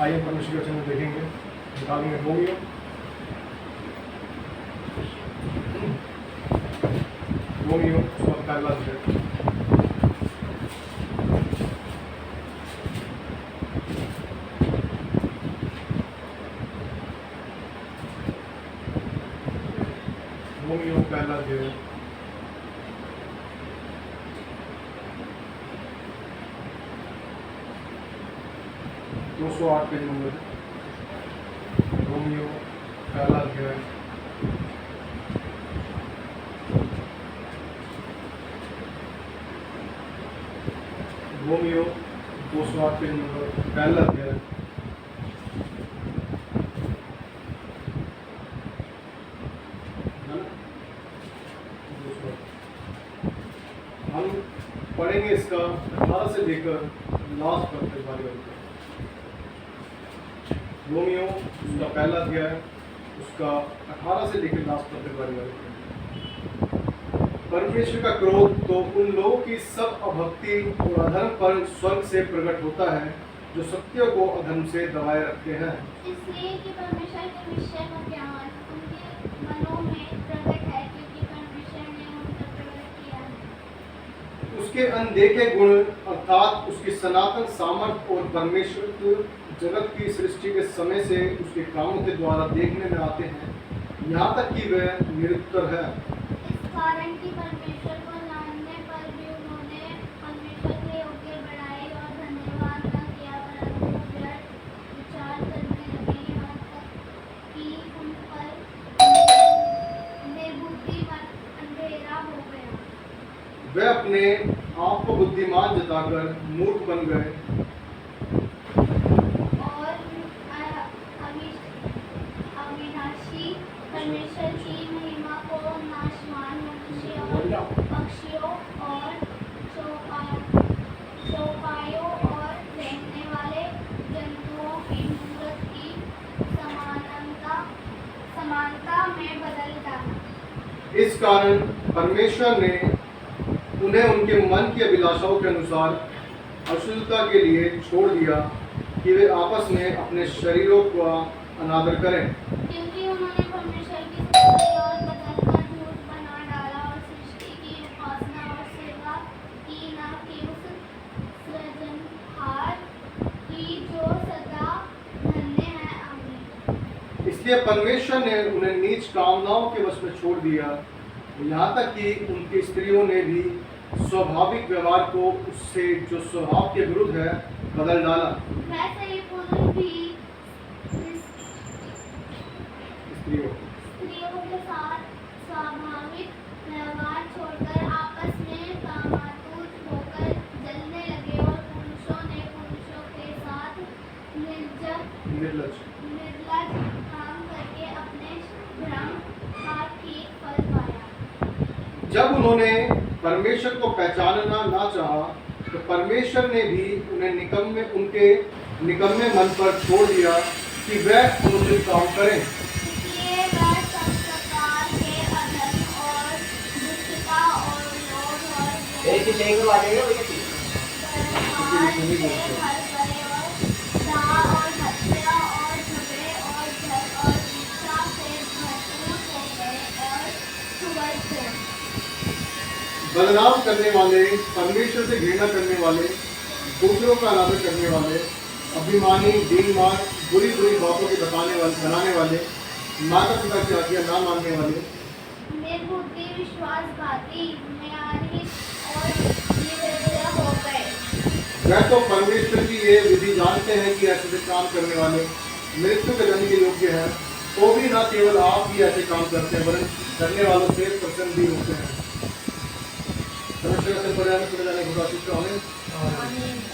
आइए परमेश्वर के वचन में देखेंगे, निकालेंगे रोमियो उसका पहला अध्याय। रोमियो पहला अध्याय 208 पेज नंबर। रोमियो पहला अध्याय 208 पेज नंबर, पहला अध्याय। हम पढ़ेंगे इसका 18 से लेकर लास्ट तक बारी। रोमियो उसका पहला अध्याय, उसका 18 से लेकर लास्ट तक बारी। परमेश्वर का क्रोध तो उन लोगों की सब अभक्ति और अधर्म पर स्वर्ग से प्रकट होता है जो सत्य को अधर्म से दबाए रखते हैं। इसलिए कि परमेश्वर के विषय का ज्ञान उनके मनों में प्रकट है, क्योंकि परमेश्वर ने उन पर प्रकट किया है। उसके अनदेखे गुण अर्थात उसकी सनातन सामर्थ और परमेश्वर जगत की सृष्टि के समय से उसके कामों के द्वारा देखने में आते हैं, यहाँ तक कि वह निरुत्तर है। इस कारण कि परमेश्वर को जानने पर भी उन्होंने परमेश्वर के योग्य बड़ाई और धन्यवाद न किया, परंतु व्यर्थ विचार करने लगे, यहाँ तक कि उन पर बेबुद्धि अंधेरा हो गया। वे अपने आप को बुद्धिमान जताकर मूर्ख बन गए और अविनाशी परमेश्वर की महिमा को नाशवान मनुष्य और पक्षियों और चौपायों और रहने वाले जंतुओं की मूरत की समानता में बदल डाला। इस कारण परमेश्वर ने उन्हें उनके मन की अभिलाषाओं के अनुसार अशुद्धता के लिए छोड़ दिया कि वे आपस में अपने शरीरों का अनादर करें, क्योंकि उन्होंने परमेश्वर की स्तुति और बदलकर झूठ बना डाला और सृष्टि की उपासना और सेवा की, न कि उस सृजनहार की जो सदा धन्य है। आमीन। इसलिए परमेश्वर ने उन्हें नीच कामनाओं के वश में छोड़ दिया, यहाँ तक कि उनकी स्त्रियों ने भी स्वाभाविक व्यवहार को उससे जो स्वभाव के विरुद्ध है बदल डाला। वैसे ही पुरुष भी स्त्रियों के साथ स्वाभाविक व्यवहार छोड़कर आपस में कामातुर होकर जलने लगे, और पुरुषों ने पुरुषों के साथ निर्लज काम करके अपने भ्रम का ठीक फल पाया। जब उन्होंने परमेश्वर को पहचानना ना चाहा, तो परमेश्वर ने भी उन्हें उनके निकम्मे मन पर छोड़ दिया कि वह अनुचित काम करें। इसलिए वह सब प्रकार के अधर्म और दुष्टता और लोभ और व्यभिचार से भर गए, और दाह और हत्या और झगड़े और झग और ईर्ष्या से भरपूर हो गए, और सुअर बदनाम करने वाले, परमेश्वर से घृणा करने वाले, दूसरों का अनादर करने वाले, अभिमानी, दीनमान, बुरी बुरी बातों के बनाने वाले, माता पिता की आज्ञा ना मानने वाले, निर्बुद्धि, विश्वासघाती, न्यायहीन और निर्दय हो गए। वह तो परमेश्वर की ये विधि जानते हैं कि ऐसे काम करने वाले मृत्यु के दंड के योग्य है, तो भी न केवल आप ही ऐसे काम करते हैं, वरन करने वालों से प्रसन्न भी होते हैं। परमेश्वर से पर्याप्त सुने जाने की कोशिश करें।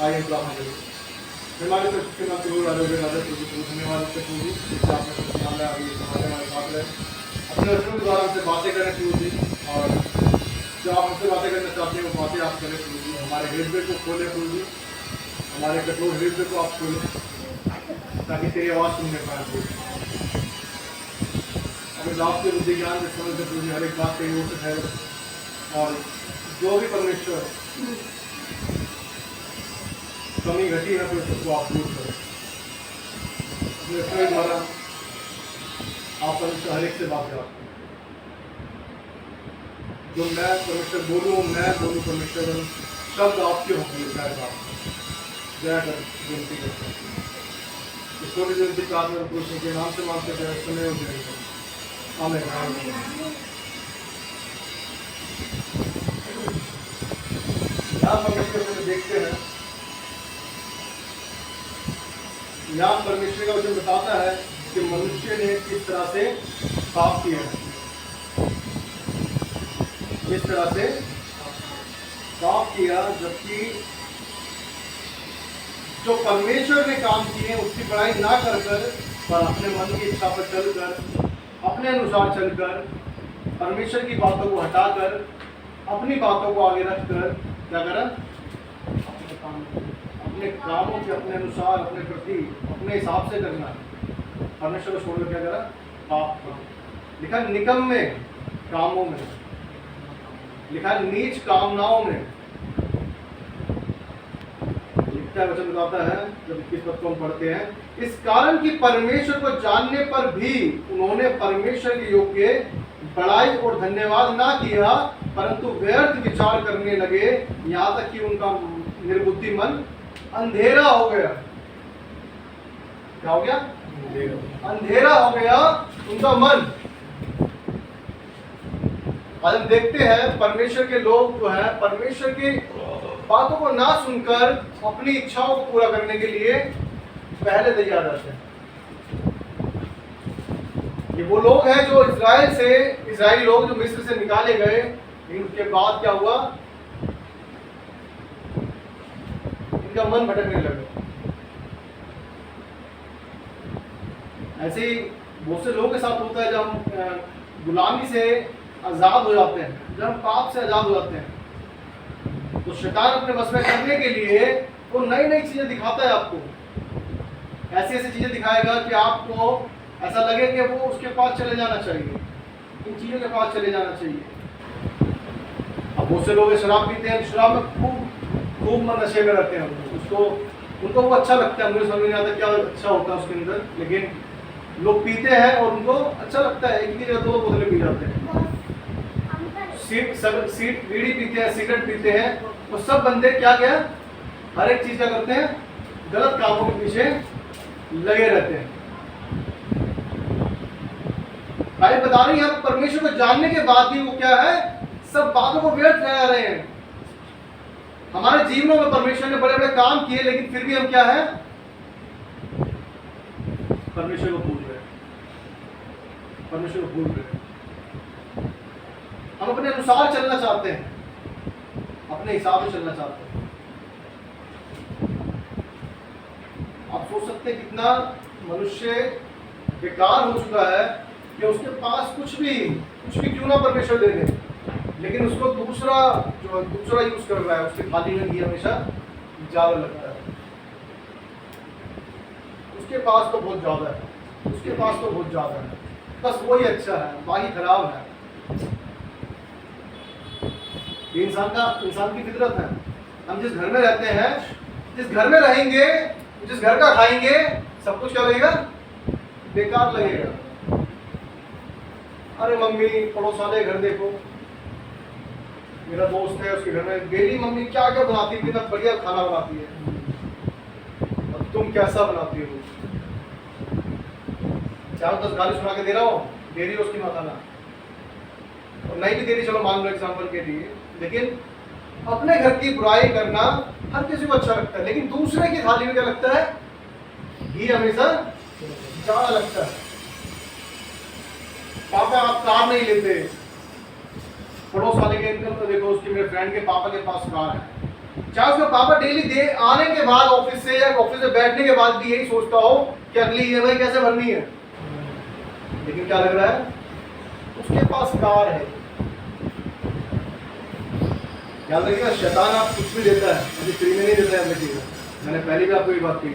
आइए प्रार्थना करें। हमारे सबके नाम से बोल आरोग्य राजा प्रभु धन्यवाद से प्रभु, जिससे आपने संभाला अभी हमारे साथ रहे, अपने वचनों के द्वारा हमसे बातें करें प्रभु जी, और जो आप हमसे बातें करना चाहते हैं वो बातें आप करें प्रभु जी। हमारे हृदय को खोले प्रभु जी, हमारे कठोर हृदय को आप खोलें ताकि तेरी आवाज़ सुनने पाए प्रभु। हमें लाभ के बुद्धि ज्ञान से समझ प्रभु जी, हर एक बात कहीं हो सकता है, और जो भी परमेश्वर कमी घटी है तो उसको आप दूर करें। अपने द्वारा आप परमेश्वर हर एक से बात करा, जो मैं परमेश्वर बोलूँ परमेश्वर शब्द आपके होंगे। दया कर विनती करते हैं, इस छोटी विनती प्रार्थना पुरुषों के नाम से मांगते हैं, सुने और जय करें। आमीन। यहाँ परमेश्वर को देखते हैं, यहाँ परमेश्वर का वचन बताता है कि मनुष्य ने किस तरह से पाप किया है, किस तरह से पाप किया, जबकि जो परमेश्वर ने काम किए उसकी बड़ाई ना कर कर, पर अपने मन की इच्छा पर चलकर, अपने अनुसार चलकर, परमेश्वर की बातों को हटाकर, अपनी बातों को आगे रखकर क्या करा, अपने कामों के अपने अनुसार, अपने प्रति, अपने हिसाब से करना, परमेश्वर को छोड़कर क्या करा, पाप करा। लिखा निकम्मे कामों में, लिखा नीच कामनाओं में। वचन बताता है जब 21 पद को हम पढ़ते हैं, इस कारण कि परमेश्वर को जानने पर भी उन्होंने परमेश्वर के योग्य बड़ाई और धन्यवाद ना किया, परंतु व्यर्थ विचार करने लगे, यहाँ तक कि उनका निर्बुद्धि मन अंधेरा हो गया। क्या हो गया? अंधेरा हो गया उनका मन। आज हम देखते हैं परमेश्वर के लोग जो है, परमेश्वर की बातों को ना सुनकर अपनी इच्छाओं को पूरा करने के लिए पहले तैयार रहते हैं। ये वो लोग हैं जो इजरायली लोग जो मिस्र से निकाले गए, लेकिन उसके बाद क्या हुआ, इनका मन भटकने लगा। ऐसे ही बहुत से लोगों के साथ होता है, जब हम गुलामी से आजाद हो जाते हैं, जब हम पाप से आजाद हो जाते हैं, तो शैतान अपने बस में करने के लिए वो नई नई चीजें दिखाता है आपको। ऐसी ऐसी चीजें दिखाएगा कि आपको ऐसा लगे कि वो उसके पास चले जाना चाहिए, इन चीजों के पास चले जाना चाहिए। अब बहुत से लोग शराब पीते हैं, शराब में खूब नशे में रहते हैं, उनको वो अच्छा लगता है। मुझे समझ नहीं आता क्या अच्छा होता है उसके अंदर, लेकिन लोग पीते हैं और उनको अच्छा लगता है। एक ही जगह 2 बोतलें पी जाते हैं, बीड़ी पीते हैं, सिगरेट पीते हैं। वो सब बंदे क्या हर एक चीज क्या करते हैं, गलत कामों के पीछे लगे रहते हैं। भाई बता रही है, परमेश्वर को जानने के बाद भी वो क्या है, सब बातों को व्यर्थ ठहरा रहे हैं। हमारे जीवनों में परमेश्वर ने बड़े बड़े काम किए, लेकिन फिर भी हम क्या है, परमेश्वर को भूल रहे हैं, परमेश्वर को भूल रहे हैं। हम अपने अनुसार चलना चाहते हैं, अपने हिसाब से चलना चाहते हैं। आप सोच सकते हैं कितना मनुष्य बेकार हो चुका है कि उसके पास कुछ भी क्यों ना परमेश्वर दे दे, लेकिन उसको दूसरा यूज कर रहा है। उसके थाली में घी हमेशा ज्यादा लगता है, उसके पास तो बहुत ज्यादा है, उसके पास तो बहुत ज्यादा है, बस वही अच्छा है, बाकी खराब है। ये इंसान की फितरत है। हम जिस घर में रहते हैं, जिस घर में रहेंगे, जिस घर का खाएंगे, सब कुछ क्या लगेगा, बेकार लगेगा। अरे मम्मी पड़ोस वाले घर देखो, मेरा दोस्त है, उसके घर में डेली मम्मी क्या क्या बनाती है, कितना बढ़िया खाना बनाती है, और तुम कैसा बनाती हो। 4-10 गाली सुना के दे रहा हूँ, दे रही हो उसकी ना खाना, और नहीं भी दे रही, चलो मान लो एग्जाम्पल के लिए, लेकिन अपने घर की बुराई करना हर किसी को अच्छा लगता है, लेकिन दूसरे की थाली में क्या लगता है, घी हमेशा ज्यादा लगता है। पापा आप कार नहीं लेते, पड़ोस वाले के इनकम तो देखो, उसकी मेरे फ्रेंड के पापा के पास कार है, चाहे उसका पापा डेली दे आने के बाद ऑफिस से या ऑफिस से बैठने के बाद भी यही सोचता हो कि अगली ईएमआई कैसे भरनी है, लेकिन क्या लग रहा है, उसके पास कार है। याद रखिएगा, शैतान आप कुछ भी देता है, मुझे फ्री में नहीं देता है। मैंने पहले भी आपको ये बात कही,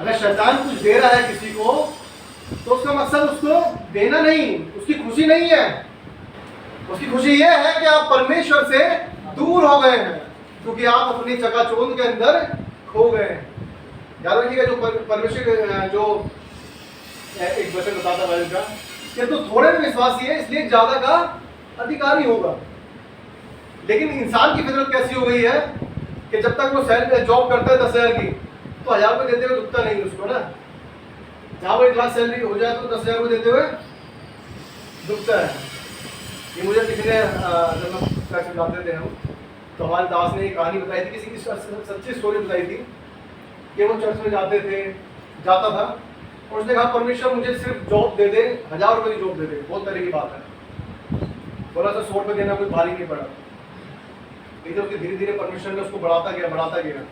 अगर शैतान कुछ दे रहा है किसी को, तो उसका मकसद उसको देना नहीं, उसकी खुशी नहीं है। उसकी खुशी ये है कि आप परमेश्वर से दूर हो गए हैं, क्योंकि आप अपनी चकाचौंध के अंदर खो गए हैं। याद रखिएगा जो परमेश्वर जो एक वचन बताता है बाइबल का कि तो थोड़े में विश्वासी है इसलिए ज्यादा का अधिकारी होगा। लेकिन इंसान की फितरत कैसी हो गई है कि जब तक वो जॉब करता है 10,000 की तो 1,000 रुपये देते हुए दुखता नहीं उसको ना, जहाँ वो 1 लाख सैलरी हो जाए तो 10,000 रुपये देते हुए दुखता है। ये मुझे किसी ने जब हम चर्च जाते थे हम तो हमारे दास ने एक कहानी बताई थी, किसी की सच्ची स्टोरी बताई थी कि वो चर्च में जाता था और उसने कहा परमेश्वर मुझे सिर्फ जॉब दे दे, 1,000 रुपये की जॉब दे दे, बहुत तरह की बात है। बोला सर 100 रुपये देना कोई भारी नहीं पड़ा, लेकिन उसके धीरे धीरे परमेश्वर ने उसको बढ़ाता गया।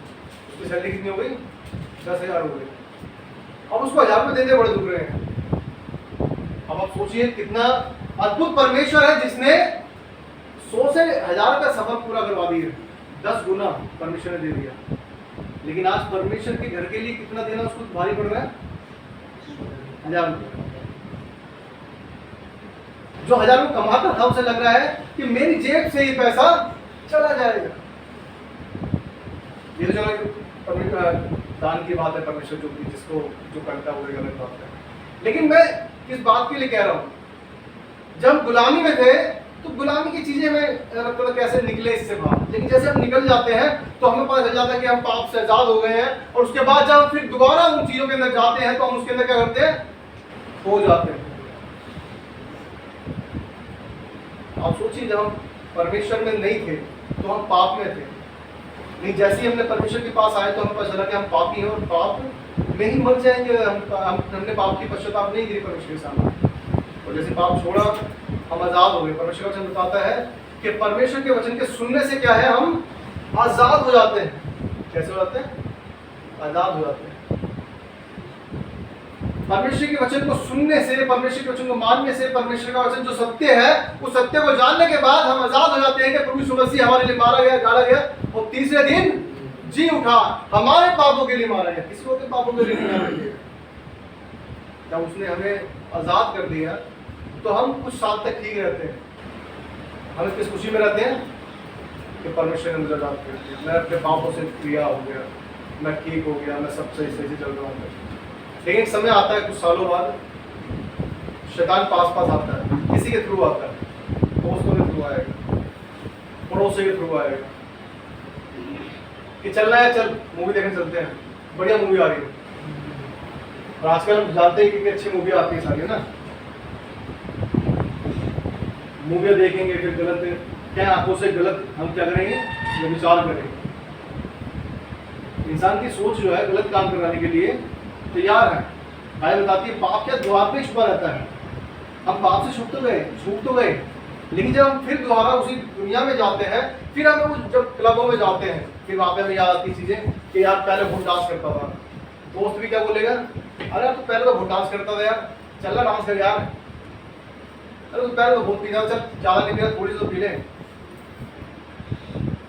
उसकी सैलरी कितनी हो गई? 10,000 हो गई। अब उसको 1,000 रुपये देने बड़े दुख रहे हैं। अब आप सोचिए कितना अद्भुत परमेश्वर है जिसने 100 से 1,000 का सफर पूरा करवा दिया, 10 गुना परमेश्वर ने दे दिया। लेकिन आज परमेश्वर के घर के लिए कितना देना उसको भारी पड़ रहा है? 1,000 रुपये। जो 1,000 रुपये कमाता था उसे लग रहा है कि मेरी जेब से ये पैसा चला जाएगा। ये तो चलो दान की बात है, परमेश्वर जिसको जो करता है वो गलत बात है। लेकिन मैं किस बात के लिए कह रहा हूँ, जब गुलामी में थे तो गुलामी की चीजें में लगता था कैसे निकले इससे बाहर, लेकिन जैसे हम निकल जाते हैं तो हमें पता चल जाता है कि हम पाप से आजाद हो गए हैं। और उसके बाद जब फिर दोबारा उन चीजों के अंदर जाते हैं तो हम उसके अंदर क्या करते हैं? हो जाते हैं। आप सोचिए जब हम परमेश्वर में नहीं थे तो हम पाप में थे, नहीं जैसे ही हमने परमेश्वर के पास आए तो हमें पता चला कि हम पापी हैं और पाप में ही मर जाएंगे। हमने पाप की पश्चाताप नहीं करी परमेश्वर के सामने, और जैसे पाप छोड़ा हम आजाद हो गए। परमेश्वर का वचन बताता है कि परमेश्वर के वचन के सुनने से क्या है, हम आजाद हो जाते हैं। कैसे हो जाते हैं? आजाद हो जाते हैं। परमेश्वर के वचन को सुनने से, परमेश्वर के वचन को मानने से, परमेश्वर का वचन जो सत्य है उस सत्य को जानने के बाद हम आजाद हो जाते हैं कि प्रभु यीशु मसीह हमारे लिए मारा गया, गाड़ा गया और तीसरे दिन जी उठा। हमारे पापों के लिए मारा गया, किसी और के पापों के लिए नहीं मारा गया। जब उसने हमें आजाद कर दिया तो हम कुछ साल तक ठीक रहते हैं। हम किस खुशी में रहते हैं कि परमेश्वर ने मुझे आजाद कर दिया, मैं अपने पापों से फ्री हो गया, मैं ठीक हो गया, मैं सब सही सही चल रहा हूँ। लेकिन एक समय आता है कुछ सालों बाद शैतान पास आता है, किसी के थ्रू आता है, दोस्तों के थ्रू आएगा, पड़ोसी के थ्रू आएगा कि चलना है, चल मूवी देखने चलते हैं, बढ़िया मूवी आ रही है। और आजकल हम जानते हैं कि अच्छी मूवी आती है सारी, है ना। मूवियाँ देखेंगे फिर गलत क्या आंखों से गलत हम क्या करेंगे, विचार करेंगे। इंसान की सोच जो है गलत काम कराने के लिए तैयार है। बाइबल बताती है पाप क्या द्वार पे छुपा रहता है। हम पाप से छूट तो गए, लेकिन जब हम फिर दोबारा उसी दुनिया में जाते हैं, फिर हमें वो जब क्लबों में जाते हैं फिर वहाँ पे हमें याद आती चीजें कि यार पहले बहुत डांस करता था। दोस्त भी क्या बोलेगा, अरे यार तू पहले तो बहुत डांस करता था यार, चल डांस कर यार, अरे तू पहले तो बहुत पीता, चल ज्यादा नहीं पीता, थोड़ी तो पी ले।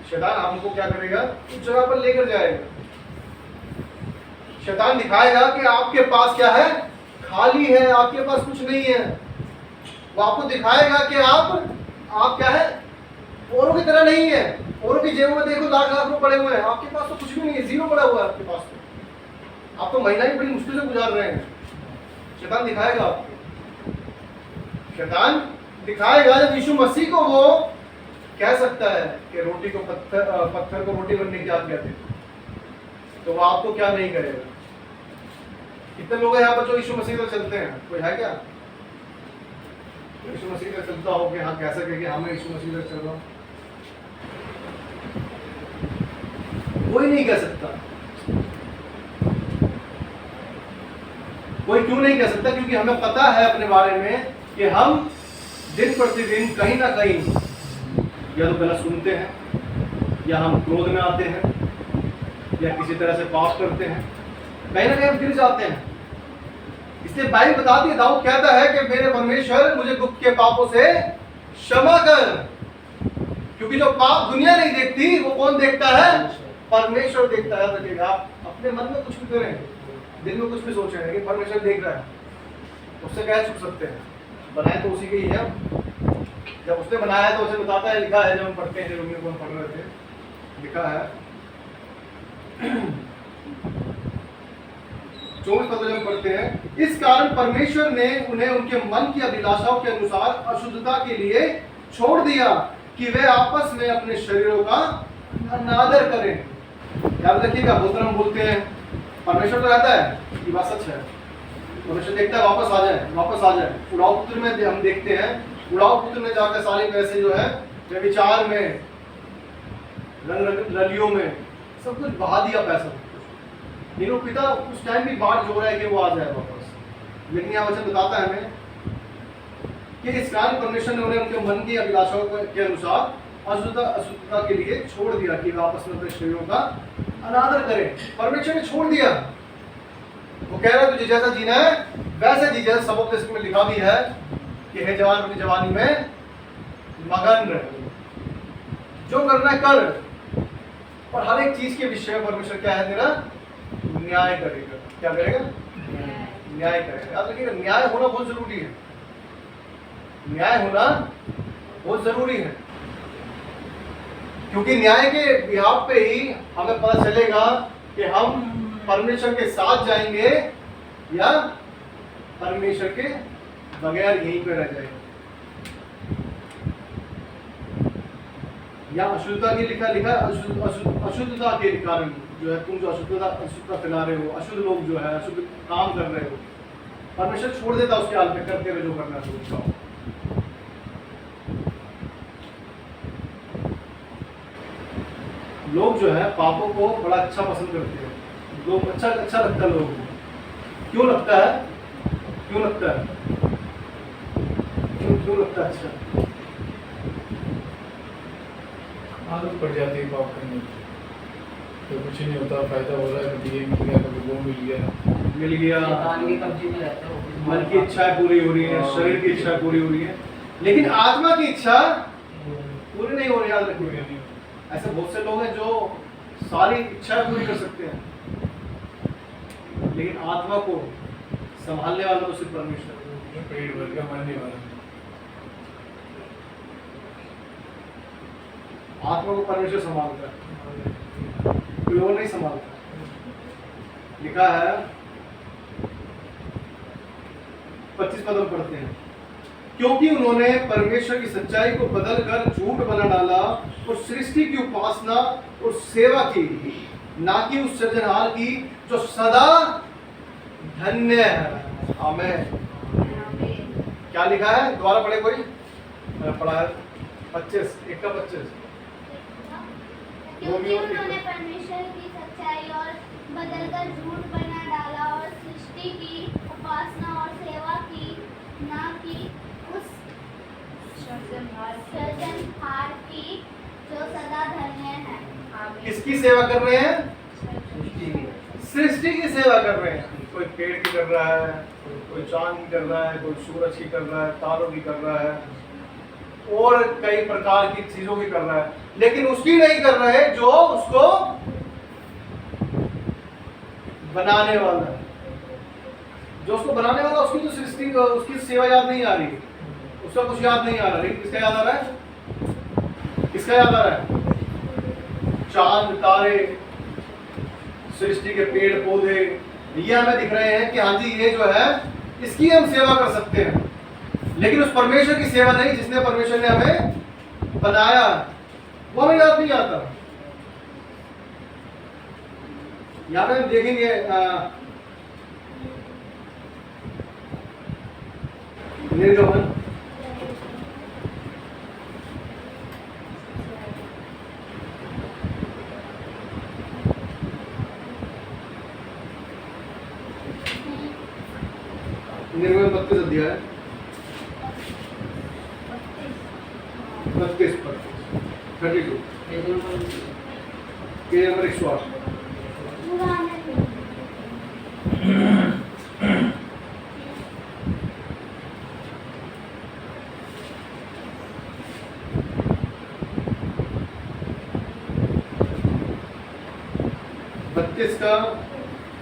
शैतान हमको क्या करेगा, उस जगह पर लेकर जाएगा। शैतान दिखाएगा कि आपके पास क्या है, खाली है, आपके पास कुछ नहीं है। वो आपको दिखाएगा कि आप क्या है, औरों की तरह नहीं है। औरों की जेबों में देखो लाख लाख रुपए पड़े हुए हैं, आपके पास तो कुछ भी नहीं है, जीरो पड़ा हुआ है आपके पास। तो आप तो महीना ही बड़ी मुश्किल से गुजार रहे हैं। शैतान दिखाएगा आपको, शैतान दिखाएगा जब यीशु मसीह को वो कह सकता है कि रोटी को पत्थर को रोटी बनने की आज्ञा दे, तो वो आपको क्या नहीं करेगा। कितने लोग हैं यहाँ पर जो यीशु मसीह पर चलते हैं, कोई है क्या यीशु मसीह पर चलता हो कि हाँ कह सके कि हाँ मैं यीशु मसीह पर चल रहा हूँ? कोई नहीं कह सकता। कोई क्यों नहीं कह सकता? क्योंकि हमें पता है अपने बारे में कि हम दिन प्रतिदिन कहीं ना कहीं या तो गलत सुनते हैं, या हम क्रोध में आते हैं, या किसी तरह से पाप करते हैं, कहीं ना कहीं हम गिर जाते हैं। इसलिए बाइबल बताती है, दाऊद कहता है कि मेरे परमेश्वर मुझे गुप्त के पापों से क्षमा कर। क्योंकि जो पाप दुनिया नहीं देखती वो कौन देखता है? परमेश्वर देखता है। रखिएगा अपने मन में कुछ भी करें, दिल में कुछ भी सोचें, लेकिन परमेश्वर देख रहा है, उससे क्या छुप सकते हैं? बनाए तो उसी के ही है। जब उसने बनाया है तो उसे बताता है, लिखा है, जब हम पढ़ते हैं, जब को हम पढ़ रहे थे, लिखा है 24 में पढ़ते हैं, इस कारण परमेश्वर ने उन्हें उनके मन की अभिलाषाओं के अनुसार अशुद्धता के लिए छोड़ दिया कि वे आपस में अपने शरीरों का अनादर करें। याद रखिएगा, बहुत हम बोलते हैं परमेश्वर तो रहता है, ये बात सच है। परमेश्वर देखता है वापस आ जाए। उड़ाऊ पुत्र में हम देखते हैं, उड़ाऊ पुत्र में जाकर सारे पैसे जो है व्यभिचार में, रलियों में सब कुछ बहा दिया पैसा। लेकिन पिता उस टाइम भी बाट जो रहा है कि वो आ जाए वापस। लेकिन यह वचन बताता है हमें कि इस कारण परमेश्वर ने उन्हें उनके मन की अभिलाषाओं के अनुसार अशुद्धता के लिए छोड़ दिया कि वे आपस में अपने शरीरों का अनादर करें। परमेश्वर ने छोड़ दिया। वो कह रहा है तुझे जैसा जीना है वैसे जी, जैसा सबोपदेश में लिखा भी है कि हे जवान अपनी जवानी में मगन रहे, जो करना है कर। और हर एक चीज के विषय में परमेश्वर क्या है, तेरा न्याय करेगा। क्या करेगा? न्याय करेगा। याद रखिएगा, न्याय होना बहुत जरूरी है। न्याय होना बहुत जरूरी है, क्योंकि न्याय के बिहाफ पे ही हमें पता चलेगा कि हम परमेश्वर के साथ जाएंगे या परमेश्वर के बगैर यहीं पे रह जाएंगे। या अशुद्धता के लिखा अशुद्धता के कारण जो है, तुम जो अशुद्धता फैला रहे हो, अशुद्ध लोग जो है अशुद्ध काम कर रहे हो, परमेश्वर छोड़ देता उसके हाल पे, करते रहे जो करना है। लोग जो है पापों को बड़ा अच्छा पसंद करते हैं। लोग अच्छा लगता है लोगों को। क्यों लगता है? क्यों लगता है अच्छा? आदत पड़ जाती है पाप करने की, तो कुछ नहीं होता, फायदा हो रहा है, कभी ये मिल गया, कभी वो मिल गया। मन की इच्छाएं पूरी हो रही है, शरीर की इच्छा पूरी हो रही है, लेकिन आत्मा की इच्छा पूरी नहीं हो रही। याद रखिएगा, ऐसे बहुत से लोग हैं जो सारी इच्छा पूरी कर सकते हैं, लेकिन आत्मा को संभालने वाला तो सिर्फ परमेश्वर है। पेट भर का मरने वाला। आत्मा को परमेश्वर संभालता है, कोई और नहीं संभालता। लिखा है 25 पद में पढ़ते हैं, क्योंकि उन्होंने परमेश्वर की सच्चाई को बदलकर झूठ बना डाला और सृष्टि की उपासना और सेवा की, ना कि उस सृजनहार की जो सदा धन्य है। आमीन। क्या लिखा है? दोबारा पढ़े कोई? मैंने पढ़ा है 25, 1 का 25। क्योंकि उन्होंने परमेश्वर की सच्चाई और बदलकर झूठ बना डाला और सृष्टि की उपासना और सेवा की, ना कि उस सृजनहार की जो सदा धन्य है। किसकी सेवा कर रहे हैं? सृष्टि की सेवा कर रहे हैं। कोई पेड़ की कर रहा है, कोई चांद की कर रहा है, कोई सूरज की कर रहा है, तारों की कर रहा है, और कई प्रकार की चीजों की कर रहा है, लेकिन उसकी नहीं कर रहे जो उसको बनाने वाला है। जो उसको बनाने वाला, उसकी तो सृष्टि, उसकी सेवा याद नहीं आ रही, उसका कुछ याद नहीं आ रहा, लेकिन किसका याद आ रहा है? किसका याद आ रहा है? चांद, तारे, सृष्टि के पेड़ पौधे, ये हमें दिख रहे हैं कि हाँ जी ये जो है इसकी हम सेवा कर सकते हैं, लेकिन उस परमेश्वर की सेवा नहीं जिसने परमेश्वर ने हमें बनाया, वो हमें याद नहीं आता। यहाँ पे हम देखेंगे निर्गमन 32 अध्याय 32 पर 32 पेज नंबर 108। का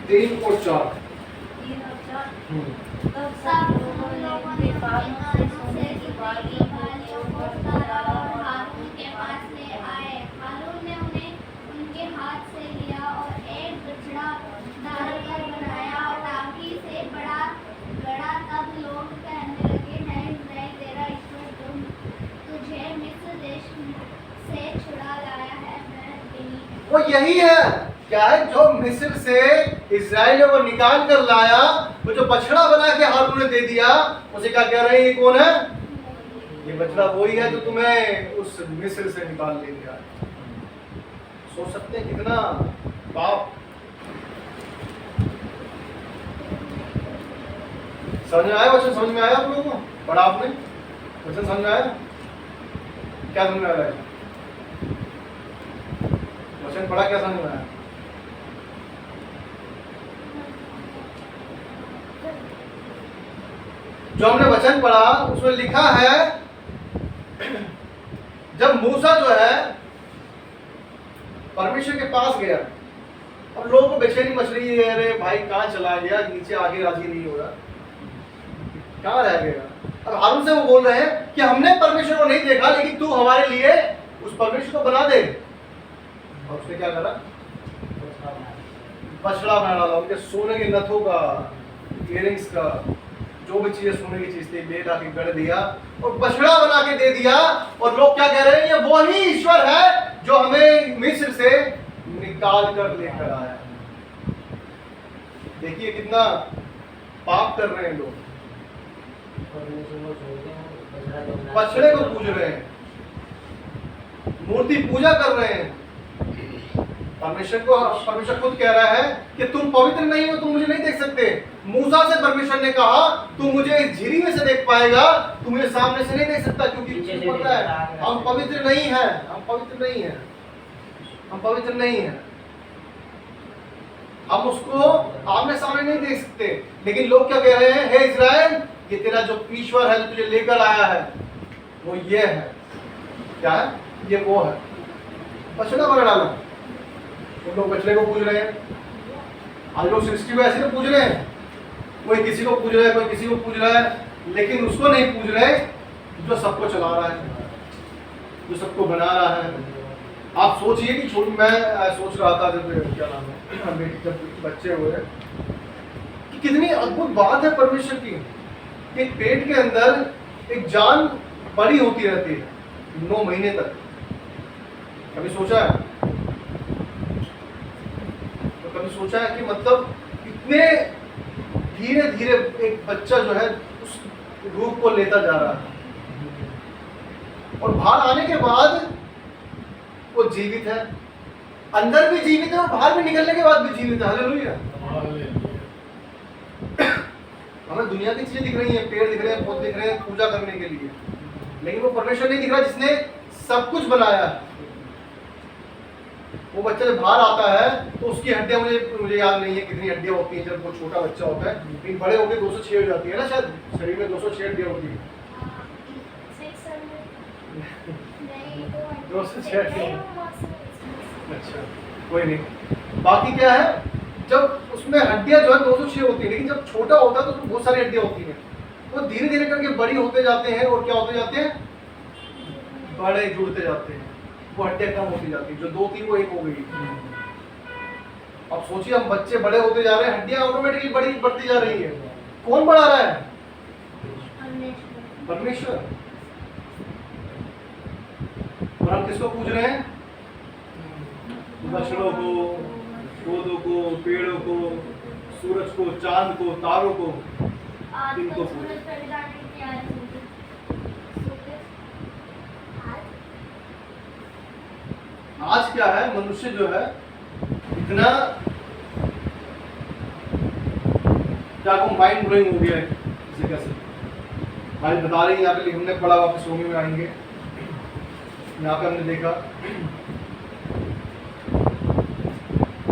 3 और 4। सब लोगों ने कानों से दिवाली वालियों को उतारा और हारून के पास ले आए। हारून ने उन्हें उनके हाथ से लिया और एक बछड़ा डालकर बनाया और सबक यही है, क्या है, जो मिस्र से इजराइलियों को निकाल कर लाया, वो जो बछड़ा बना के हारून ने दे दिया, उसे क्या कह रहे हैं, ये कौन है? ये बछड़ा वही है जो तुम्हें उस मिस्र से निकाल ले गया। सोच सकते हैं कितना पाप। समझ में आया वचन? समझ में आया आप लोगों को? पढ़ा आपने वचन? समझ में आया? क्या समझ में आया? वचन पढ़ा, क्या समझ में आया? जो हमने वचन पढ़ा उसमें लिखा है, जब मूसा जो है परमेश्वर के पास गया, अब लोगों को बेचैनी मच रही है, अरे भाई कहाँ चला गया, नीचे आगे राजी नहीं हो रहा, कहाँ रह गया। अब हारून से वो बोल रहे हैं कि हमने परमेश्वर को नहीं देखा, लेकिन तू हमारे लिए उस परमेश्वर को बना दे। और उसने क्या करा? बछड़ा बना डाला, उनके सोने के नथों का, इयरिंग्स का, जो भी चीजें सोने की चीज थी, ले जाके गढ़ दिया और बछड़ा बना के दे दिया। और लोग क्या कह रहे हैं, ये वही ईश्वर है जो हमें मिस्र से निकाल कर लेकर आया। देखिए कितना पाप कर रहे हैं लोग, बछड़े को पूज रहे हैं, मूर्ति पूजा कर रहे हैं। परमेश्वर खुद कह रहा है कि तुम पवित्र नहीं हो, तुम मुझे नहीं देख सकते। मूसा से परमेश्वर ने कहा तू मुझे इस झिरी में से देख पाएगा, तू मुझे सामने से नहीं देख सकता, क्योंकि तुझे पता है हम पवित्र नहीं हैं, हम पवित्र नहीं हैं, हम पवित्र नहीं हैं, हम उसको आमने सामने नहीं देख सकते। लेकिन लोग क्या कह रहे हैं, हे इज़राइल, ये तेरा जो ईश्वर है जो तुझे लेकर आया है वो ये है। क्या है? ये वो है। बछड़ा बना डाला, उन लोग बछड़े को पूज रहे हैं। आज लोग सृष्टि को ऐसे तो पूज रहे हैं, कोई किसी को पूज रहा है, कोई किसी को पूज रहा है, लेकिन उसको नहीं पूज रहे जो सबको चला रहा है, जो सबको बना रहा है। आप सोचिए कि मैं सोच रहा था जब, क्या नाम है, मेरे जब बच्चे हुए कि कितनी अद्भुत बात है परमेश्वर की। एक पेट के अंदर एक जान बड़ी होती रहती है 9 महीने तक। कभी सोचा है? तो कभी सोचा है कि मतलब इतने धीरे धीरे एक बच्चा जो है उस रूप को लेता जा रहा है, और बाहर आने के बाद वो जीवित है, अंदर भी जीवित है और बाहर भी निकलने के बाद भी जीवित है। हालेलुया। हमें दुनिया की चीजें दिख रही हैं, पेड़ दिख रहे हैं, पौधे दिख रहे हैं पूजा करने के लिए, लेकिन वो परमेश्वर नहीं दिख रहा जिसने सब कुछ बनाया। वो बच्चा जब बाहर आता है तो उसकी हड्डियां, मुझे याद नहीं है कितनी हड्डियां होती हैं जब वो छोटा बच्चा होता है, लेकिन बड़े होकर 206 हो जाती है ना, शायद शरीर में 206 हड्डियां होती है। 206। अच्छा कोई नहीं। बाकी क्या है, जब उसमें हड्डियां जो है 206 होती है, लेकिन जब छोटा होता है तो उसमें बहुत सारी हड्डियां होती हैं। वो धीरे धीरे करके बड़ी होते जाते हैं, और क्या होते जाते हैं, बड़े जुड़ते जाते हैं, वो हड्डियां कम होती जाती है, जो 2 थी वो 1 हो गई। अब सोचिए, हम बच्चे बड़े होते जा रहे हैं, हड्डियां ऑटोमेटिकली बड़ी बढ़ती जा रही है। कौन बढ़ा रहा है? परमेश्वर। और हम किसको पूज रहे हैं? बछड़ों को, पौधों को, पेड़ों को, सूरज को, चांद को, तारों को, इनको पूज। आज क्या है, मनुष्य जो है इतना क्या को माइंड ब्लोइंग हो गया है। इसे कैसे भाई बता रही है, यहाँ पे हमने पढ़ा, वापस रोमी में आएंगे, यहाँ पे हमने देखा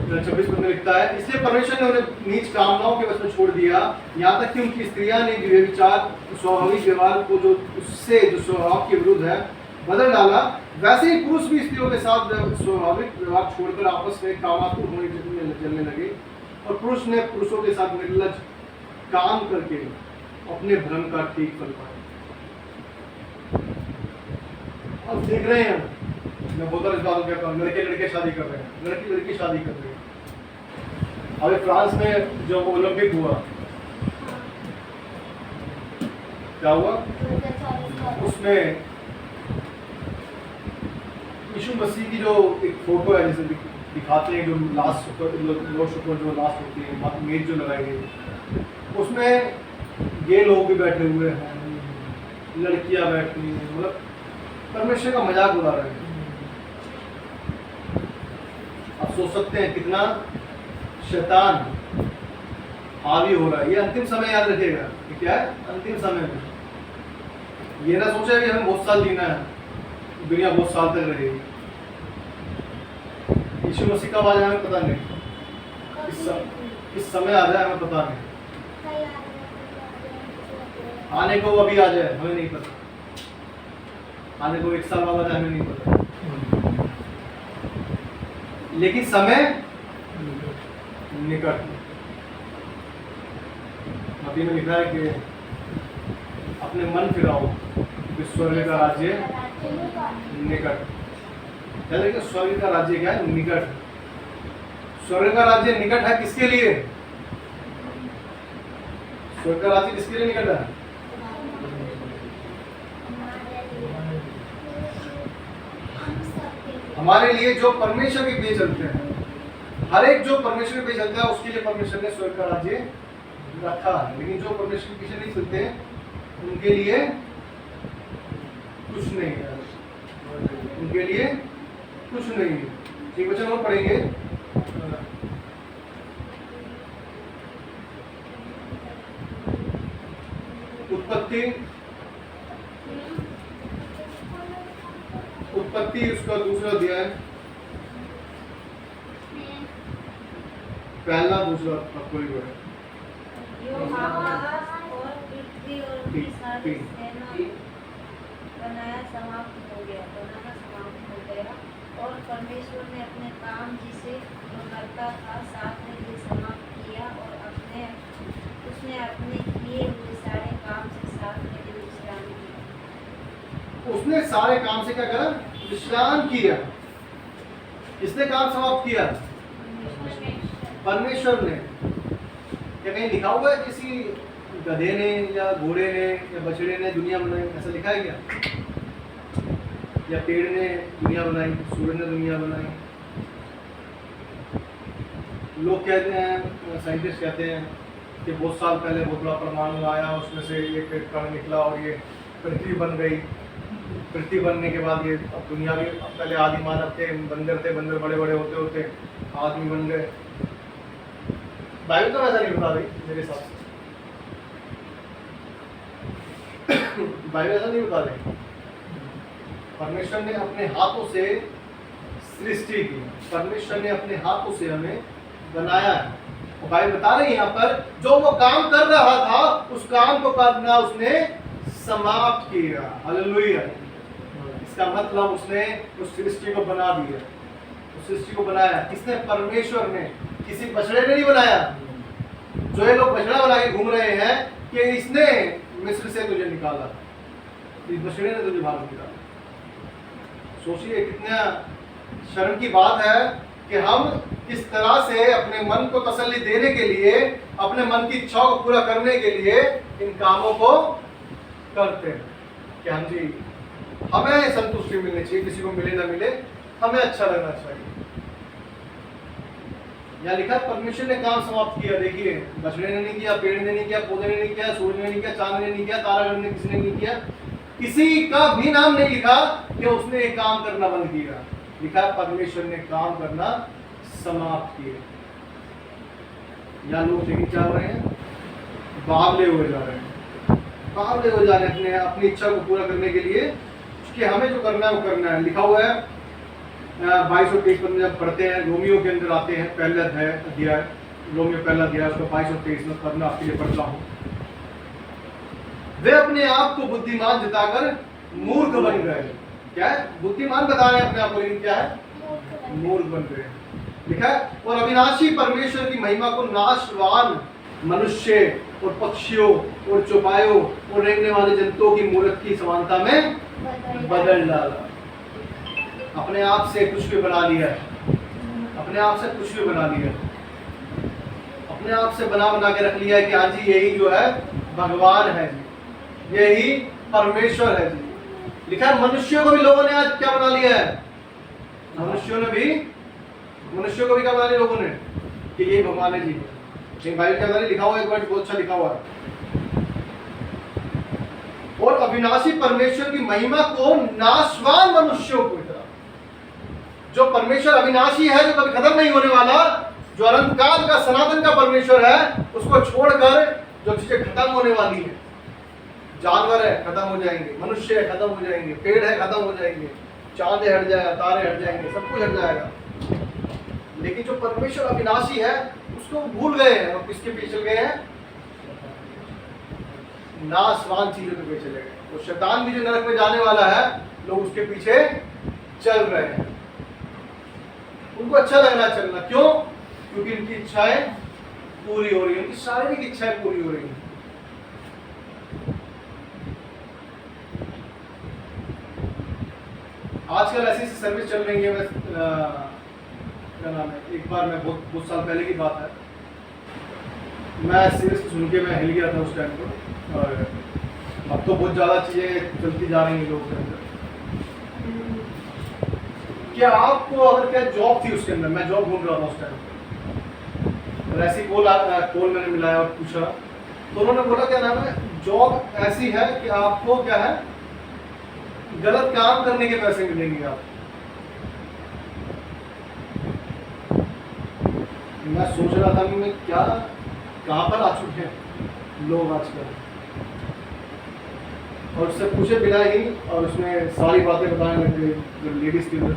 26 में लिखता है, इसलिए परमेश्वर ने उन्हें नीच कामनाओं के वश में छोड़ दिया, यहाँ तक कि उनकी स्त्रियां ने व्यभिचार स्वाभाविक व्यवहार को जो स्वभाव के विरुद्ध है बदल डाला। वैसे ही पुरुष भी स्त्रियों के साथ स्वाभाविक व्यवहार छोड़कर आपस में कामातुर होने चलने लगे, और पुरुष ने पुरुषों के साथ निर्लज काम करके अपने भ्रम का ठीक फल पाया। अब देख रहे हैं, मैं बहुत बार इस बात को कहता हूँ, लड़के लड़के शादी कर रहे हैं, लड़की लड़की शादी कर रही है। अभी फ्रांस में जो ओलंपिक हुआ, क्या हुआ उसमें यीशु मसीह की जो एक फोटो है, जैसे दिखाते हैं जो लास्ट सुपर लो सुपर जो लास्ट होती है मेज जो लगाई गई उसमें ये लोग भी बैठे हुए हैं, लड़कियां बैठी हैं, मतलब परमेश्वर का मजाक उड़ा रहे हैं। आप सोच सकते हैं कितना शैतान हावी हो रहा है। ये अंतिम समय याद रखिएगा कि क्या है, अंतिम समय में ये ना सोचे कि हमें बहुत साल जीना है, दुनिया बहुत साल तक रहेगी। यीशु मसीह कब आ जाए हमें पता नहीं, इस समय आ जाए हमें पता नहीं, आने को अभी आ जाए हमें नहीं पता, आने को 1 साल बाद आ जाए हमें नहीं पता, लेकिन समय निकट। मत्ती में लिखा है कि अपने मन फिराओ कि स्वर्ग का राज्य निकट। क्या देखिए, स्वर्ग का राज्य क्या है? निकट। स्वर्ग का राज्य निकट है किसके लिए? स्वर्ग का राज्य किसके लिए निकट है? हमारे लिए जो परमेश्वर के पीछे चलते हैं। हर एक जो परमेश्वर के पीछे चलता है उसके लिए परमेश्वर ने स्वर्ग का राज्य रखा है। लेकिन जो परमेश्वर के पीछे नहीं चलते उनके लिए कुछ नहीं है, उनके लिए कुछ नहीं है। एक वचन और पढ़ेंगे, उत्पत्ति उसका दूसरा अध्याय, पहला दूसरा कोई है और पृथ्वी और उनकी सारी सेना बनाना समाप्त हो गया और परमेश्वर ने अपने काम जिसे वो करता था 7 दिन में समाप्त किया और उसने अपने किए हुए सारे काम से 7वें दिन विश्राम किया। उसने सारे काम से क्या करा? विश्राम किया। किसने काम समाप्त किया? परमेश्वर ने। क्या कहीं लिखा हुआ है किसी गधे ने या घोड़े ने या बछड़े ने दुनिया बनाई? ऐसा लिखा है क्या? या पेड़ ने दुनिया बनाई, सूरज ने दुनिया बनाई? लोग कहते हैं, साइंटिस्ट कहते हैं कि बहुत साल पहले बहुत बड़ा परमाणु आया, उसमें से एक कण निकला और ये पृथ्वी बन गई। पृथ्वी बनने के बाद ये दुनिया भी, पहले आदि मानव थे, बंदर बड़े बड़े होते होते आदमी बन गए। बाइबल तो ऐसा नहीं बता रही मेरे हिसाब से, बाइबल ऐसा नहीं बता रही। परमेश्वर ने अपने हाथों से सृष्टि की, परमेश्वर ने अपने हाथों से हमें बनाया है। और बाइबल बता रही है यहाँ पर जो वो काम कर रहा था उस काम को करना उसने समाप्त किया। हालेलुया। इसका मतलब उसने उस सृष्टि को बना दिया, उस सृष्टि को बनाया। किसने? परमेश्वर ने। किसी बछड़े ने नहीं बनाया। जो ये लोग बछड़ा बना के घूम रहे हैं कि इसने मिस्र से तुझे निकाला, इस बछड़े ने तुझे बाहर निकाला। सोचिए कितना शर्म की बात है कि हम किस तरह से अपने मन को तसल्ली देने के लिए, अपने मन की इच्छाओं को पूरा करने के लिए इन कामों को करते हैं कि हम जी हमें संतुष्टि मिलनी चाहिए, किसी को मिले ना मिले हमें अच्छा लगना चाहिए। यहाँ लिखा परमेश्वर ने काम समाप्त किया। देखिए, बछड़े ने नहीं किया, पेड़ ने नहीं किया, पौधे ने नहीं किया, सूरज ने नहीं किया, चांद ने नहीं किया, तारागण ने किसी ने नहीं किया। किसी का भी नाम नहीं लिखा कि उसने एक काम करना बंद किया। लिखा परमेश्वर ने काम करना समाप्त किया। यहाँ लोग लेकिन क्या हो रहे हैं? बावले हुए जा रहे हैं, बावले हो जा रहे हैं अपनी इच्छा को पूरा करने के लिए कि हमें जो करना है वो करना है। लिखा हुआ है 22 और 23 पर जब पढ़ते हैं, रोमियो के अंदर आते हैं, पहला अध्याय, रोमियो पहला अध्याय उसका 22 और 23 में पढ़ना आपके लिए पढ़ता हूँ। वे अपने आप को बुद्धिमान जताकर मूर्ख बन गए। क्या है? बुद्धिमान बता रहे हैं अपने आप को, लेकिन क्या है? मूर्ख बन गए। लिखा है और अविनाशी परमेश्वर की महिमा को नाशवान मनुष्य और पक्षियों और चौपायों और रेंगने वाले जंतुओं की मूर्त की समानता में बदल डाला। अपने आप से कुछ भी बना लिया, अपने आप से कुछ भी बना लिया, अपने आप से बना के रख लिया है कि हाँ जी यही जो है भगवान है जी, यही परमेश्वर है जी। लिखा है मनुष्यों को भी लोगों ने आज क्या बना लिया है? मनुष्यों ने भी मनुष्यों को भी क्या बना लिया लोगों ने कि ये भगवान है जी। लेकिन बाइबल के अंदर लिखा हुआ है, एक वर्ड बहुत अच्छा लिखा हुआ है, और अविनाशी परमेश्वर की महिमा को नाशवान मनुष्यों को इतना। जो परमेश्वर अविनाशी है, जो कभी खत्म नहीं होने वाला, जो अनंत काल का सनातन का परमेश्वर है, उसको छोड़कर जो चीजें खत्म होने वाली है, जानवर है खत्म हो जाएंगे, मनुष्य है खत्म हो जाएंगे, पेड़ है खत्म हो जाएंगे, चांद हट जाएगा, तारे हट जाएंगे, सब कुछ हट जाएगा। लेकिन जो परमेश्वर अविनाशी है उसको भूल गए हैं और किसके पीछे चल गए हैं? नाशवान चीजों के पीछे चले गए। और शैतान भी जो नरक में जाने वाला है, लोग उसके पीछे चल रहे हैं। उनको अच्छा लग रहा है चलना, क्यों? क्योंकि उनकी इच्छाएं पूरी हो रही है, उनकी शारीरिक इच्छाएं पूरी हो रही है। आजकल ऐसी सर्विस चल रही है, क्या नाम है, एक बार मैं बहुत साल पहले की बात है, मैं सीरियस सुन के मैं हिल गया था उस टाइम पर। और अब तो बहुत ज़्यादा चीज़ें चलती जा रही हैं लोगों के अंदर। क्या आपको अगर क्या जॉब थी उसके अंदर, मैं जॉब ढूंढ रहा था उस टाइम पर, और ऐसी कॉल मैंने मिलाया और पूछा, तो उन्होंने बोला क्या नाम है, जॉब ऐसी है कि आपको क्या है, गलत काम करने के पैसे मिलेंगे आप। मैं सोच रहा था कि मैं क्या, कहाँ पर आ चुके हैं लोग आजकल, और उससे पूछे बिना ही, और उसमें सारी बातें बताने लग गए जो लेडीज के अंदर,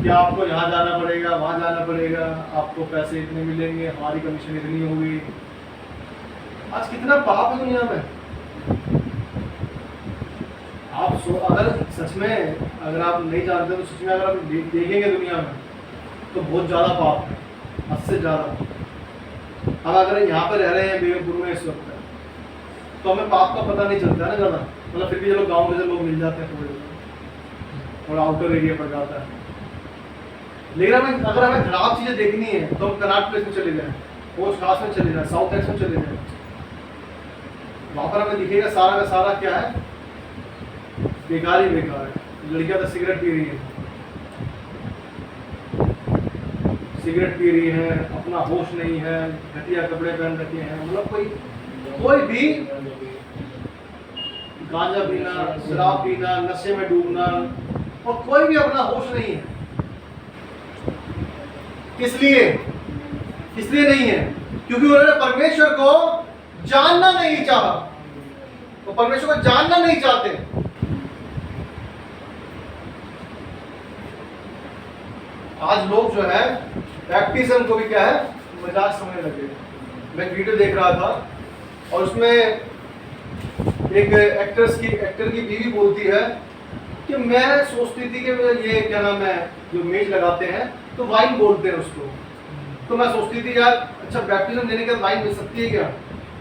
कि आपको यहाँ जाना पड़ेगा, वहाँ जाना पड़ेगा, आपको पैसे इतने मिलेंगे, हमारी कमीशन इतनी होगी। आज कितना पाप है दुनिया में। आप अगर सच में अगर आप नहीं जानते तो सच में अगर आप देखेंगे दुनिया में तो बहुत ज़्यादा पाप है, हद से ज़्यादा। हम अगर यहाँ पर रह रहे हैं बेगमपुर में इस वक्त, तो हमें पाप का पता नहीं चलता है ना ज़्यादा, मतलब फिर भी चलो गाँव में से लोग मिल जाते हैं थोड़ा आउटर एरिया पर जाता है। लेकिन अगर हमें खराब चीज़ें देखनी है तो हम कनाट प्लेस में चले जाएँ, पोस्ट खास में चले जाएँ, साउथ एक्स में चले जाएँ, वहाँ पर हमें दिखेगा सारा का सारा क्या है, बेकार ही बेकार है। लड़कियां तो सिगरेट पी रही है, सिगरेट पी रही है, अपना होश नहीं है, घटिया कपड़े पहन रखे हैं, मतलब कोई भी गांजा पीना, शराब पीना, नशे में डूबना, और कोई भी अपना होश नहीं है। किस लिए नहीं है? क्योंकि उन्होंने परमेश्वर को जानना नहीं चाहा, वो परमेश्वर को जानना नहीं चाहते। आज लोग जो है बैप्टिज्म को भी क्या है, मजाक समझने लगे। मैं एक वीडियो देख रहा था और उसमें एक एक्टर की बीवी बोलती है कि मैं सोचती थी कि ये क्या नाम है, जो मेज लगाते हैं तो वाइन बोलते हैं उसको, तो मैं सोचती थी यार अच्छा बैप्टिज्म देने के बाद वाइन मिल सकती है क्या,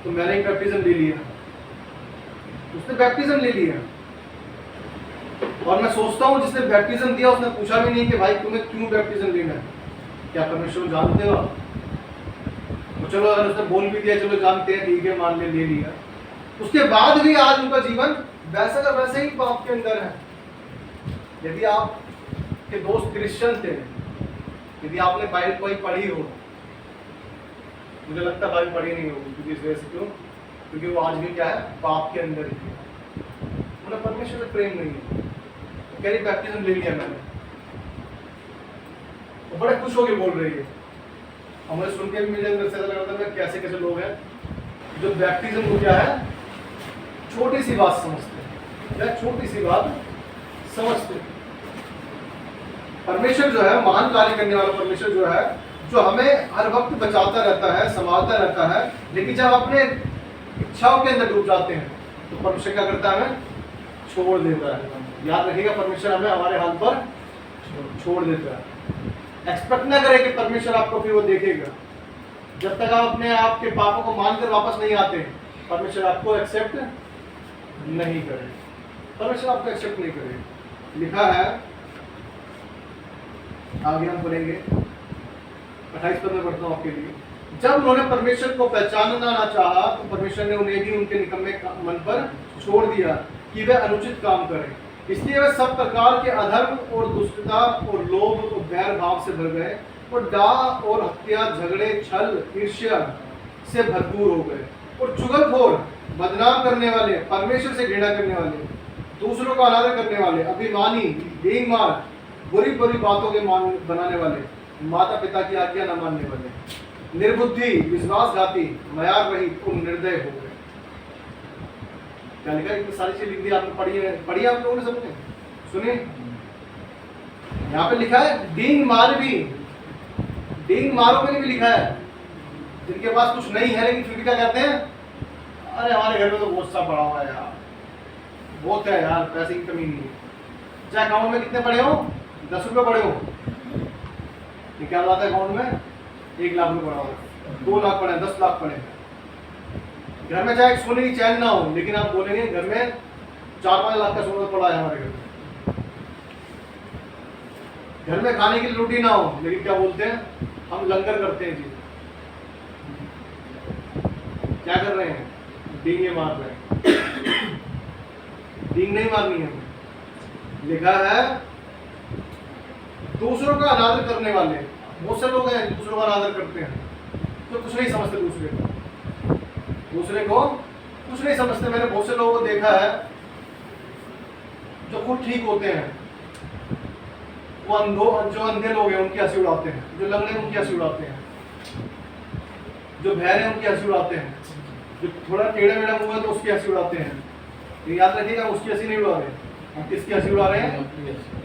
तो मैंने एक बैप्टिज्म ले लिया, उसने बैप्टिज्म ले लिया। और मैं सोचता हूँ जिसने बैप्टिज्म दिया उसने पूछा भी नहीं कि भाई तुम्हें क्यों बैप्टिज्म लेना है, क्या परमेश्वर जानते हो? तो चलो अगर उसने बोल भी दिया चलो जानते हैं, ठीक है मान ले लिया, उसके बाद भी आज उनका जीवन वैसा का वैसे ही पाप के अंदर है। यदि आप के दोस्त क्रिश्चियन थे, यदि आपने बाइबल कोई पढ़ी हो, मुझे लगता है बाइबल पढ़ी नहीं होगी, क्योंकि इस वजह से, क्यों? क्योंकि वो आज भी क्या है, पाप के अंदर ही है, मतलब परमेश्वर से प्रेम नहीं है। कह रही बैप्टिज्म ले लिया मैंने, तो बड़े खुश होकर बोल रही है। हमें सुन के भी मुझे अंदर से लग रहा था कैसे कैसे लोग हैं जो बैप्टिज्म को क्या है, छोटी सी बात समझते हैं, या छोटी सी बात समझते हैं। परमेश्वर जो है, महान कार्य करने वाला परमेश्वर जो है, जो हमें हर वक्त बचाता रहता है, संभालता रहता है, लेकिन जब अपने इच्छाओं के अंदर डूब जाते हैं तो परमेश्वर क्या करता है, हमें छोड़ देता है। याद रखिएगा, परमेश्वर हमें हमारे हाल पर छोड़ देता है। एक्सपेक्ट ना करें कि परमेश्वर आपको फिर वो देखेगा। जब तक आप अपने आप के पापों को मानकर वापस नहीं आते, परमेश्वर आपको एक्सेप्ट नहीं करे, परमेश्वर आपको एक्सेप्ट नहीं करे। लिखा है, आगे हम पढ़ेंगे 28 पद में पढ़ता हूँ आपके लिए। जब उन्होंने परमेश्वर को पहचानना ना चाहा तो परमेश्वर ने उन्हें भी उनके निकम्मे मन पर छोड़ दिया कि वे अनुचित काम करें। इसलिए वे सब प्रकार के अधर्म और दुष्टता और लोभ और बैर भाव से भर गए और डाह और हत्या, झगड़े, छल, ईर्ष्या से भरपूर हो गए और चुगलखोर, बदनाम करने वाले, परमेश्वर से घृणा करने वाले, दूसरों का अनादर करने वाले, अभिमानी, बेईमान, बुरी बुरी बातों के मान बनाने वाले, माता पिता की आज्ञा न मानने वाले, निर्बुद्धि, विश्वासघाती, मयार रहित और निर्दय हो गए। क्या लिखा है? इतनी सारी चीज लिख दी आपने, पढ़ी आप लोगों ने सबने सुनिए। यहाँ पे लिखा है डींग मार भी, डींग मारो के लिए भी लिखा है। जिनके पास कुछ नहीं है लेकिन फिर भी क्या कहते हैं, अरे हमारे घर में तो बहुत सा पड़ा हुआ है यार, बहुत है यार, पैसे की कमी नहीं है। चाहे अकाउंट में कितने पड़े हो, 10 रुपए पड़े हो, ये क्या बात है, अकाउंट में 1 लाख रुपए पड़ा हो, 2 लाख पड़े, 10 लाख पड़े। घर में चाहे सोने की चैन ना हो लेकिन आप बोलेंगे घर में 4-5 लाख का सोना पड़ा है हमारे घर में। घर में खाने की रोटी ना हो लेकिन क्या बोलते हैं, हम लंगर करते हैं जी। क्या कर रहे हैं, डींगे मार रहे हैं। डींग नहीं मारनी है, लिखा है दूसरों का अनादर करने वाले। बहुत से लोग हैं दूसरों का अनादर करते हैं, तो कुछ नहीं समझते, दूसरे को कुछ नहीं समझते। मैंने बहुत से लोगों को देखा है जो खुद ठीक होते हैं, वो जो अंधे लोग हैं उनकी हंसी उड़ाते हैं, जो लंगड़े हैं उनकी हंसी उड़ाते हैं, जो बहरे हैं उनकी हंसी उड़ाते हैं, जो थोड़ा टेढ़ा मेढ़ा मुंह है तो उसकी हंसी उड़ाते हैं। तो याद रखिएगा, उसकी हंसी नहीं उड़ा रहे, हम किसकी हंसी उड़ा रहे हैं,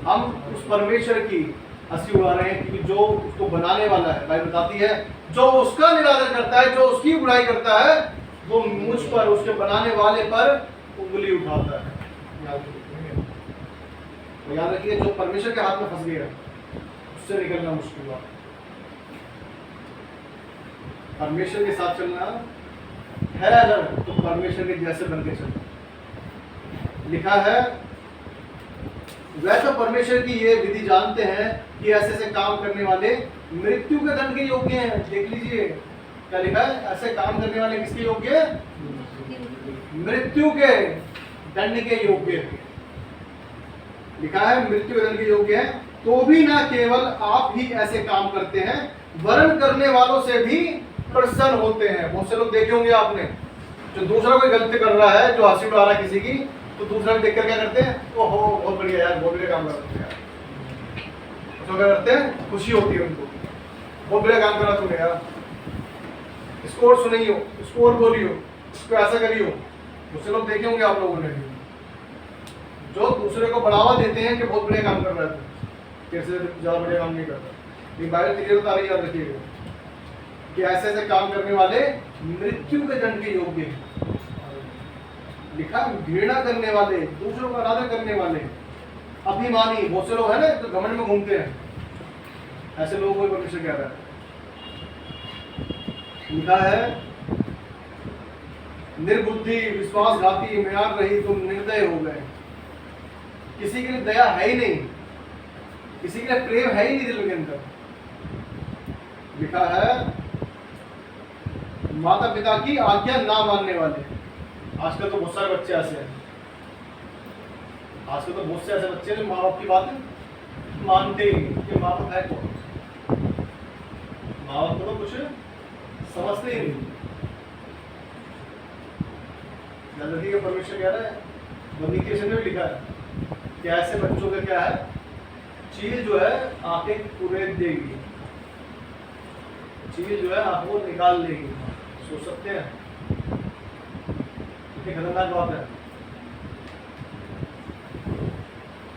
हम उस परमेश्वर की हंसी उड़ा रहे हैं, क्योंकि जो उसको बनाने वाला है, बाइबल बताती है जो उसका निरादर करता है, जो उसकी बुराई करता है, वो मुझ पर, उसके बनाने वाले पर उंगली उठाता है। तो याद रखिए, जो परमेश्वर के हाथ में फंस गया उससे निकलना मुश्किल हुआ। परमेश्वर के साथ चलना है अगर, तो परमेश्वर के जैसे बन के चलना। लिखा है वह तो परमेश्वर की ये विधि जानते हैं कि ऐसे ऐसे काम करने वाले मृत्यु के दंड के योग्य हैं। देख लीजिए क्या लिखा है, ऐसे काम करने वाले किसके योग्य, मृत्यु के दंड के योग्य है। लिखा है मृत्यु के दंड के योग्य है, तो भी ना केवल आप ही ऐसे काम करते हैं वरण करने वालों से भी प्रसन्न होते हैं। बहुत से लोग देखे होंगे आपने, जो दूसरा कोई गलती कर रहा है, जो हंसी उड़ा रहा है किसी की, तो दूसरा भी देखकर क्या करते हैं, ओहो बहुत बढ़िया यार, बहुत बढ़िया काम कर रहे हैं, तो क्या करते हैं, खुशी होती है उनको, बहुत बढ़िया काम करा तूने यार, इसको और सुनियो, इसको और बोलियो, इसको ऐसा करियो। दूसरे लोग देखे होंगे आप लोगों ने, जो दूसरे को बढ़ावा देते हैं कि बहुत बढ़िया काम कर रहा है, कैसे ज्यादा बढ़िया काम नहीं करता। ये बाइबल क्लियर बता रही है, याद रखिएगा कि ऐसे ऐसे काम करने वाले मृत्यु के दंड के योग्य हैं। लिखा घृणा करने वाले, दूसरों का अनादर करने वाले, अभिमानी, बहुत से लोग हैं ना तो घमंड में घूमते हैं, ऐसे लोगों को परमेश्वर कह रहा है। लिखा है निर्बुद्धि, विश्वासघाती, म्यार रहित, तुम निर्दय हो गए। किसी के लिए दया है ही नहीं, किसी के लिए प्रेम है ही नहीं दिल के अंदर। लिखा है माता पिता की आज्ञा ना मानने वाले। आजकल तो बहुत सारे बच्चे ऐसे हैं, आजकल तो बहुत से ऐसे बच्चे हैं जो माँ बाप की बात मानते ही नहीं, कि माँ बाप है कौन, माँ बाप को तो कुछ समझते ही नहीं। नदी का परमेश्वर कह रहा है, वनीकेशन में भी लिखा है कि ऐसे बच्चों का क्या है, चीज जो है आंखें कुरेद देगी, चीज जो है आपको निकाल लेगी। सोच सकते हैं कितनी खतरनाक बात है।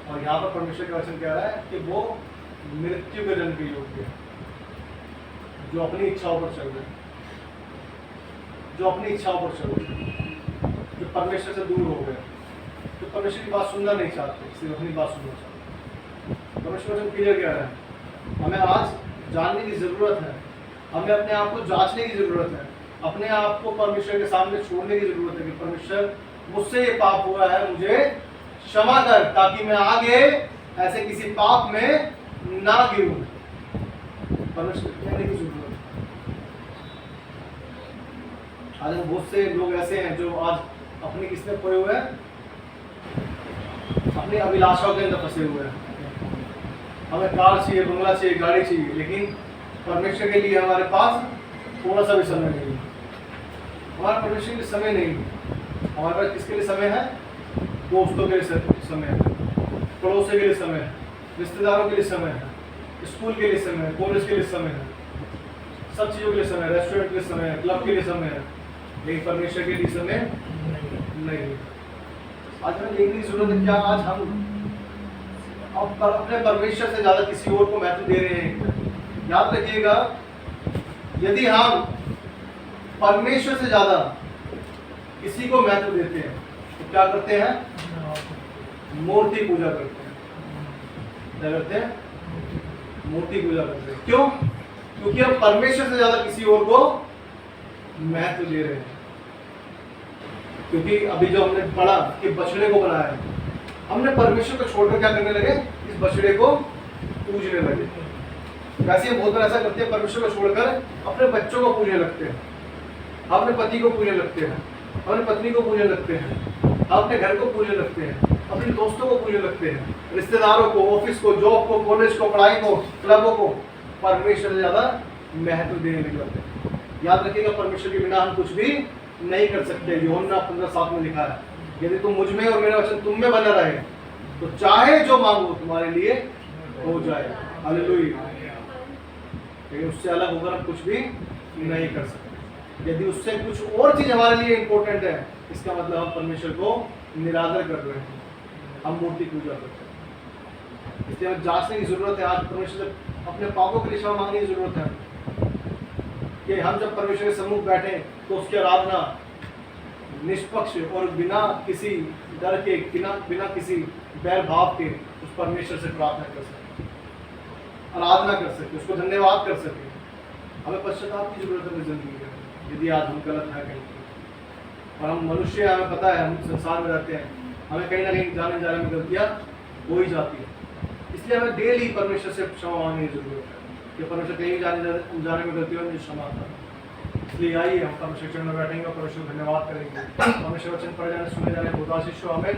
और यहाँ पर परमेश्वर का वचन कह रहा है कि वो मृत्यु के दंड के योग्य है, जो अपनी इच्छाओं पर चल रहे, जो अपनी इच्छाओं पर चल रहे, जो परमेश्वर से दूर हो गए, जो परमेश्वर की बात सुनना नहीं चाहते, सिर्फ अपनी बात सुनना चाहते। परमेश्वर वचन क्लियर कह रहा है, हमें आज जानने की जरूरत है, हमें अपने आप को जांचने की जरूरत है, अपने आप को परमेश्वर के सामने छोड़ने की जरूरत है कि परमेश्वर मुझसे ये पाप हुआ है, मुझे क्षमा कर, ताकि मैं आगे ऐसे किसी पाप में ना गिरूं। परमेश्वर कहने की जरूरत है। आज बहुत से लोग ऐसे हैं जो आज अपने किसमें खोए हुए हैं, अपनी अभिलाषाओं के अंदर फंसे हुए हैं। हमें कार चाहिए, बंगला चाहिए, गाड़ी चाहिए, लेकिन परमेश्वर के लिए हमारे पास थोड़ा सा भी समय नहीं है। हमारा परमेश्वर के लिए समय नहीं है। हमारे पास किसके लिए समय है? दोस्तों के लिए समय है, पड़ोसी के लिए समय है, रिश्तेदारों के लिए समय है, स्कूल के लिए समय है, कॉलेज के लिए समय है, सब चीज़ों के लिए समय है, रेस्टोरेंट के लिए समय है, क्लब के लिए समय है, लेकिन परमेश्वर के लिए समय नहीं है। आज हमें देखने की जरूरत है, क्या आज हम अपने परमेश्वर से ज़्यादा किसी और को महत्व दे रहे हैं? याद रखिएगा, यदि हम परमेश्वर से ज़्यादा किसी को महत्व देते हैं तो क्या करते हैं? मूर्ति पूजा करते हैं। क्या करते हैं? मूर्ति पूजा करते हैं। क्यों? क्योंकि हम परमेश्वर से ज्यादा किसी और को महत्व दे रहे हैं। क्योंकि अभी जो हमने पढ़ा कि बछड़े को बनाया है, हमने परमेश्वर को छोड़कर क्या करने लगे? इस बछड़े को पूजने लगे। वैसे हम बहुत बार ऐसा करते हैं, परमेश्वर को छोड़कर अपने बच्चों को पूजने लगते हैं, अपने पति को पूजने लगते हैं, अपनी पत्नी को पूजने लगते हैं, अपने घर को पूजने लगते हैं, अपने दोस्तों को पूजने लगते हैं, रिश्तेदारों को, ऑफिस को, जॉब को, कॉलेज को, पढ़ाई को, क्लबों को परमेश्वर से ज्यादा महत्व देने लग जाते हैं। याद रखिएगा, परमेश्वर के बिना हम कुछ भी नहीं कर सकते। यूहन्ना 15:7 में लिखा है, यदि तुम मुझ में और मेरा वचन तुम में बना रहे तो चाहे जो मांगो तुम्हारे लिए हो जाए। हालेलुया। लेकिन उससे अलग होकर हम कुछ भी नहीं कर सकते। यदि उससे कुछ और चीज हमारे लिए इंपॉर्टेंट है, इसका मतलब हम परमेश्वर को निरादर कर रहे हैं, हम मूर्ति पूजा करते हैं। इसलिए हमें जांचने की जरूरत है। आज परमेश्वर से अपने पापों के लिए क्षमा मांगने की जरूरत है कि हम जब परमेश्वर के सम्मुख बैठे तो उसकी आराधना निष्पक्ष और बिना किसी डर के, बिना किसी बैर भाव के उस परमेश्वर से प्रार्थना कर सके, आराधना कर सके, उसको धन्यवाद कर सके। हमें पश्चाताप की जरूरत है अपनी जिंदगी में, यदि आज हम गलत है कहीं। और हम मनुष्य हैं, हमें पता है, हम संसार में रहते हैं, हमें कहीं ना कहीं जाने जाने में गलतियाँ हो ही जाती है। इसलिए हमें डेली परमेश्वर से क्षमा मांगने की जरूरत है कि परमेश्वर कहीं जाने में गलती हो मुझे क्षमा कर। इसलिए आइए हम परमेश्वर चरण में बैठेंगे और परमेश्वर धन्यवाद करेंगे। परमेश्वर वचन पढ़े जाने, सुने जाने बहुत आशीष हो। आमीन।